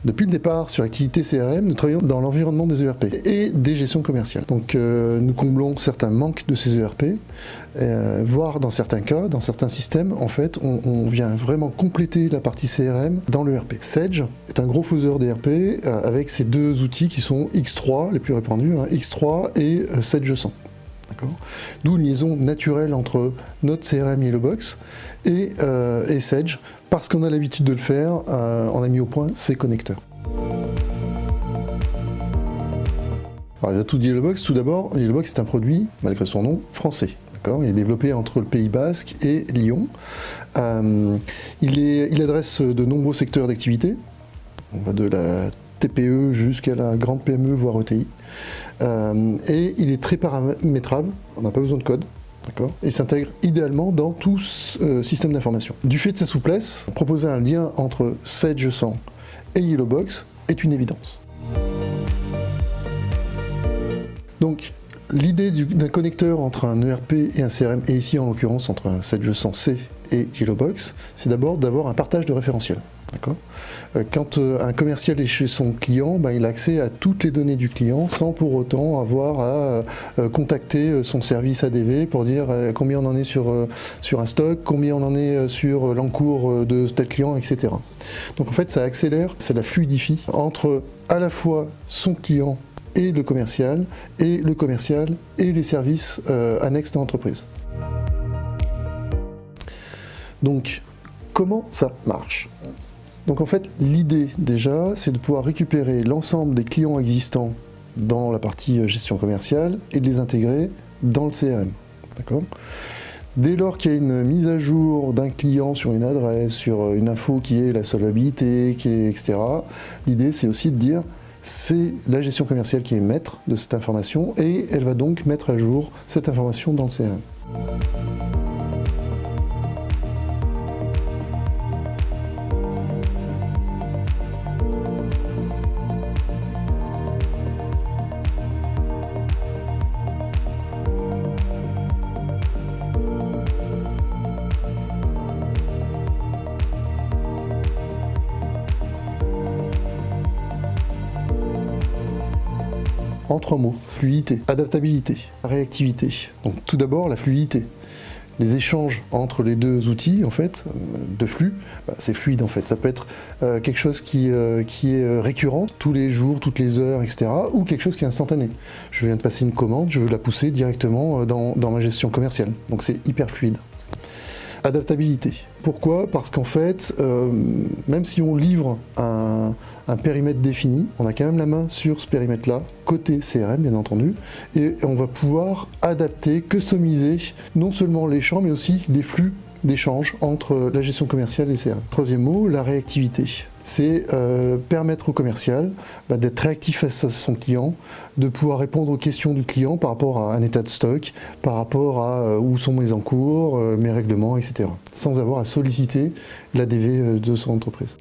Depuis le départ, sur Activité CRM, nous travaillons dans l'environnement des ERP et des gestions commerciales. Donc nous comblons certains manques de ces ERP, voire dans certains cas, dans certains systèmes, en fait, on vient vraiment compléter la partie CRM dans l'ERP. Sage est un gros faiseur d'ERP avec ces deux outils qui sont X3, les plus répandus, X3 et Sage 100. D'où une liaison naturelle entre notre CRM Yellowbox et Sage, parce qu'on a l'habitude de le faire, on a mis au point ces connecteurs. Alors, les atouts de Yellowbox, tout d'abord, Yellowbox est un produit, malgré son nom, français. Il est développé entre le Pays Basque et Lyon. Il adresse de nombreux secteurs d'activité, on va de la TPE jusqu'à la grande PME, voire ETI. Et il est très paramétrable, on n'a pas besoin de code, et s'intègre idéalement dans tout système d'information. Du fait de sa souplesse, proposer un lien entre Sage 100 et Yellowbox est une évidence. Donc, l'idée d'un connecteur entre un ERP et un CRM, et ici en l'occurrence entre un Sage 100C et Yellowbox, c'est d'abord d'avoir un partage de référentiels. Quand un commercial est chez son client, il a accès à toutes les données du client sans pour autant avoir à contacter son service ADV pour dire combien on en est sur un stock, combien on en est sur l'encours de tel client, etc. Donc en fait ça accélère, ça la fluidifie entre à la fois son client et le commercial et les services annexes de l'entreprise. Donc comment ça marche ? Donc en fait, l'idée déjà, c'est de pouvoir récupérer l'ensemble des clients existants dans la partie gestion commerciale et de les intégrer dans le CRM. D'accord ? Dès lors qu'il y a une mise à jour d'un client sur une adresse, sur une info qui est la solvabilité, etc., l'idée c'est aussi de dire c'est la gestion commerciale qui est maître de cette information et elle va donc mettre à jour cette information dans le CRM. En 3 mots, fluidité, adaptabilité, réactivité. Donc tout d'abord la fluidité. Les échanges entre les deux outils en fait, de flux, c'est fluide en fait. Ça peut être quelque chose qui est récurrent, tous les jours, toutes les heures, etc. Ou quelque chose qui est instantané. Je viens de passer une commande, je veux la pousser directement dans ma gestion commerciale. Donc c'est hyper fluide. Adaptabilité. Pourquoi ? Parce qu'en fait, même si on livre un périmètre défini, on a quand même la main sur ce périmètre-là, côté CRM bien entendu, et on va pouvoir adapter, customiser non seulement les champs, mais aussi les flux d'échange entre la gestion commerciale et CRM. Troisième mot, la réactivité. C'est permettre au commercial d'être réactif face à son client, de pouvoir répondre aux questions du client par rapport à un état de stock, par rapport à où sont mes encours, mes règlements, etc. Sans avoir à solliciter l'ADV de son entreprise.